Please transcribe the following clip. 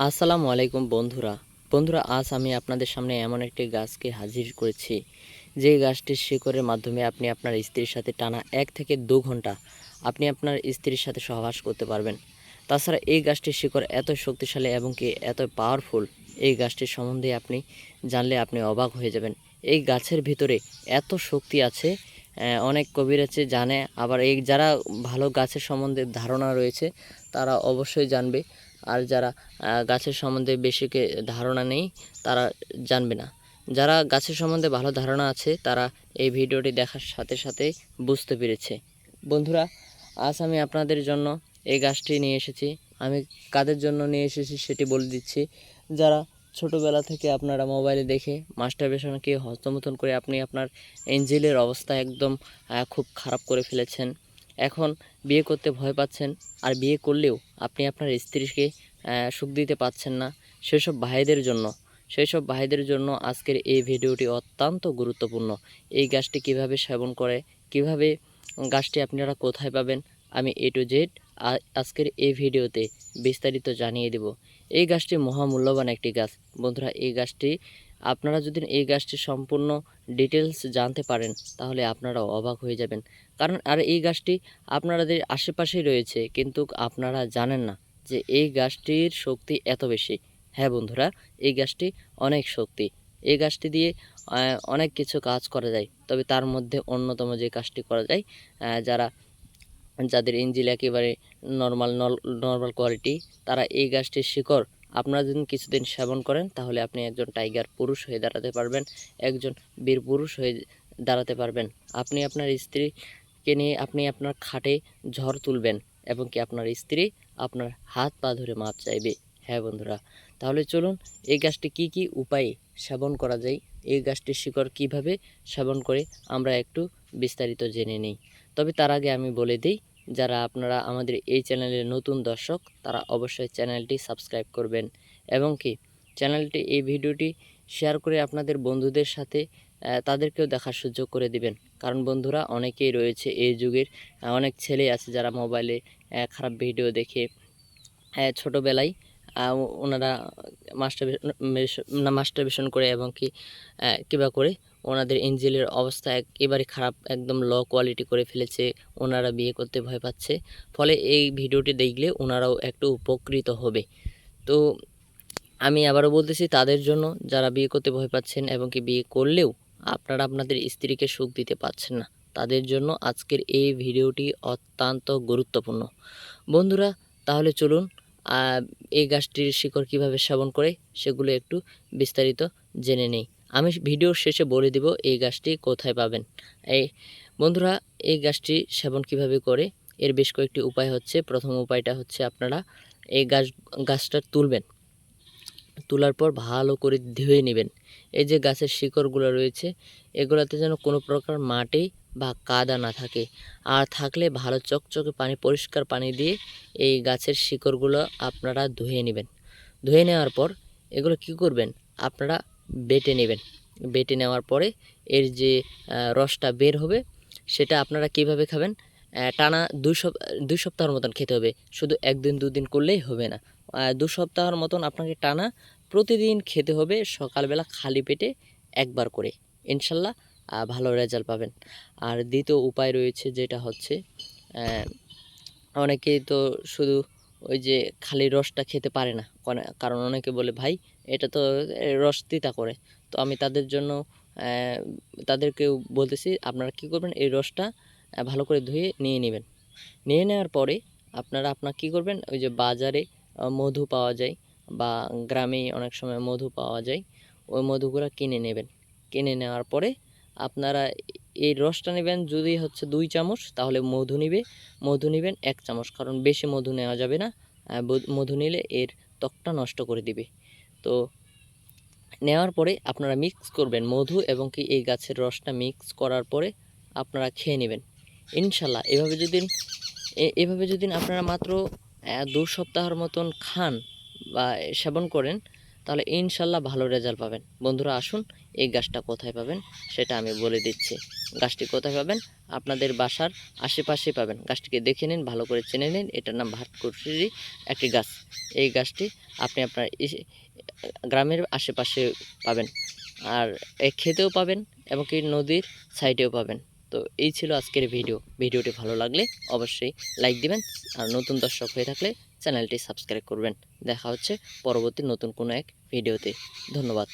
আসসালামু আলাইকুম বন্ধুরা আজ আমি আপনাদের সামনে এমন একটি গাছকে হাজির করেছি যে গাছটির শিকড়ের মাধ্যমে আপনি আপনার স্ত্রীর সাথে টানা 1 থেকে 2 ঘন্টা আপনি আপনার স্ত্রীর সাথে সহবাস করতে পারবেন। তাছাড়া এই গাছটির শিকড় এত শক্তিশালী এবং কি এত পাওয়ারফুল, এই গাছটির সম্বন্ধে আপনি জানলে আপনি অবাক হয়ে যাবেন। এই গাছের ভিতরে এত শক্তি আছে, অনেক কবিরাজি জানে, আবার এই যারা ভালো গাছের সম্বন্ধে ধারণা রয়েছে তারা অবশ্যই জানবে, আর যারা গাছের সম্বন্ধে বেশিকে ধারণা নেই তারা জানবে না। যারা গাছের সম্বন্ধে ভালো ধারণা আছে তারা এই ভিডিওটি দেখার সাথে সাথে বুঝতে পেরেছে। বন্ধুরা, আজ আমি আপনাদের জন্য এই গাছটি নিয়ে এসেছি। আমি কাদের জন্য নিয়ে এসেছি সেটি বলে দিচ্ছি। যারা ছোটোবেলা থেকে আপনারা মোবাইলে দেখে মাস্টারবেশনকে হস্তমৈথুন করে আপনি আপনার এঞ্জেলের অবস্থা একদম খুব খারাপ করে ফেলেছেন, এখন বিয়ে করতে ভয় পাচ্ছেন, আর বিয়ে করলেও আপনি আপনার স্ত্রীকে সুখ দিতে পাচ্ছেন না, সেই সব ভাইদের জন্য আজকের এই ভিডিওটি অত্যন্ত গুরুত্বপূর্ণ। এই গাছটি কিভাবে সেবন করে, কিভাবে গাছটি আপনারা কোথায় পাবেন, আমি A to Z আজকের এই ভিডিওতে বিস্তারিত জানিয়ে দেব। এই গাছটি মহামূল্যবান একটি গাছ। বন্ধুরা, এই গাছটি আপনারা যদি এই গাছটির সম্পূর্ণ ডিটেলস জানতে পারেন তাহলে আপনারাও অবাক হয়ে যাবেন। কারণ আর এই গাছটি আপনাদের আশেপাশেই রয়েছে, কিন্তু আপনারা জানেন না যে এই গাছটির শক্তি এত বেশি। হ্যাঁ বন্ধুরা, এই গাছটি অনেক শক্তি। এই গাছটি দিয়ে অনেক কিছু কাজ করা যায়, তবে তার মধ্যে অন্যতম যে কাজটি করা যায়, যাদের ইঞ্জিল একেবারে নর্মাল কোয়ালিটি, তারা এই গাছটির শিকড় আপনারা যদি কিছুদিন সেবন করেন তাহলে আপনি একজন টাইগার পুরুষ হয়ে দাঁড়াতে পারবেন, একজন বীর পুরুষ হয়ে দাঁড়াতে পারবেন। আপনি আপনার স্ত্রীকে নিয়ে আপনি আপনার খাটে ঝড় তুলবেন এবং কি আপনার স্ত্রী আপনার হাত পা ধরে মাপ চাইবে। হ্যাঁ বন্ধুরা, তাহলে চলুন এই গাছটি কি উপায়ে সেবন করা যায়, এই গাছটির শিকড় কিভাবে সেবন করে আমরা একটু বিস্তারিত জেনে নিই। তবে তার আগে আমি বলে দিই, যারা আপনারা আমাদের এই চ্যানেলের নতুন দর্শক তারা অবশ্যই চ্যানেলটি সাবস্ক্রাইব করবেন এবং কি চ্যানেলটি এই ভিডিওটি শেয়ার করে আপনাদের বন্ধুদের সাথে তাদেরকেও দেখার সুযোগ করে দিবেন। কারণ বন্ধুরা, অনেকেই রয়েছে এই যুগের, অনেক ছেলে আছে যারা মোবাইলে খারাপ ভিডিও দেখে ছোটোবেলায় ওনারা মাস্টারবেশন করে এবং কি কিবা করে ওনাদের এঞ্জেলের অবস্থা একেবারে খারাপ, একদম লো কোয়ালিটি করে ফেলেছে, ওনারা বিয়ে করতে ভয় পাচ্ছে। ফলে এই ভিডিওটি দেখলে ওনারাও একটু উপকৃত হবে। তো আমি আবারও বলতেছি, তাদের জন্য যারা বিয়ে করতে ভয় পাচ্ছেন এবং কি বিয়ে করলেও আপনারা আপনাদের স্ত্রীকে সুখ দিতে পারছেন না, তাদের জন্য আজকের এই ভিডিওটি অত্যন্ত গুরুত্বপূর্ণ। বন্ধুরা, তাহলে চলুন এই গাছটির শিকড় কিভাবে সেবন করে সেগুলো একটু বিস্তারিত জেনে নেই। আমি ভিডিওর শেষে বলে দিব এই গাছটি কোথায় পাবেন। এই বন্ধুরা, এই গাছটি সেবন কিভাবে করে এর বেশ কয়েকটি উপায় হচ্ছে। প্রথম উপায়টা হচ্ছে, আপনারা এই গাছটা তুলবেন, তোলার পর ভালো করে ধুয়ে নেবেন। এই যে গাছের শিকড়গুলো রয়েছে এগুলোতে যেন কোনো প্রকার মাটি বা কাদা না থাকে, আর থাকলে ভালো চকচকে পানি, পরিষ্কার পানি দিয়ে এই গাছের শিকড়গুলো আপনারা ধুয়ে নেবেন। ধুয়ে নেওয়ার পর এগুলো কি করবেন, আপনারা বেটে নেবেন। বেটে নেওয়ার পরে এর যে রসটা বের হবে সেটা আপনারা কিভাবে খাবেন, টানা 2 সপ্তাহের মতন খেতে হবে। শুধু 1 দিন 2 দিন করলেই হবে না, 2 সপ্তাহের মতন আপনাকে টানা প্রতিদিন খেতে হবে, সকালবেলা খালি পেটে একবার করে। ইনশাল্লাহ ভালো রেজাল্ট পাবেন। আর দ্বিতীয় উপায় রয়েছে, যেটা হচ্ছে অনেকেই তো শুধু ওই যে খালি রসটা খেতে পারে না, কারণ অনেকে বলে ভাই এটা তো রস তিতা করে। তো আমি তাদের জন্য তাদেরকেও বলতেছি, আপনারা কি করবেন, এই রসটা ভালো করে ধুয়ে নিয়ে নেবেন। নিয়ে নেওয়ার পরে আপনার কী করবেন, ওই যে বাজারে মধু পাওয়া যায় বা গ্রামে অনেক সময় মধু পাওয়া যায়, ওই মধুগুলো কিনে নেবেন। কিনে নেওয়ার পরে আপনারা এই রসটা নেবেন, যদি হচ্ছে 2 চামচ তাহলে মধু নেবেন 1 চামচ, কারণ বেশি মধু নেওয়া যাবে না, মধু নিলে এর ত্বকটা নষ্ট করে দিবে। তো নেওয়ার পরে আপনারা মিক্স করবেন মধু এবং কি এই গাছের রসটা মিক্স করার পরে আপনারা খেয়ে নেবেন। ইনশাল্লাহ এভাবে যদি আপনারা মাত্র 2 সপ্তাহের মতন খান বা সেবন করেন তাহলে ইনশাল্লাহ ভালো রেজাল্ট পাবেন। বন্ধুরা আসুন, এই গাছটা কোথায় পাবেন সেটা আমি বলে দিচ্ছি। গাছটি কোথায় পাবেন? আপনাদের বাসার আশেপাশে পাবেন। গাছটিকে দেখে নিন, ভালো করে চিনে নিন। এটার নাম ভাতকুশিরই একটি গাছ। এই গাছটি আপনি আপনার গ্রামের আশেপাশে পাবেন, আর খেতেও পাবেন এবং কি নদীর সাইডেও পাবেন। তো এই ছিল আজকের ভিডিওটি ভালো লাগলে অবশ্যই লাইক দিবেন, আর নতুন দর্শক হয়ে থাকলে চ্যানেলটি সাবস্ক্রাইব করবেন। দেখা হচ্ছে পরবর্তী নতুন কোনো এক ভিডিওতে। ধন্যবাদ।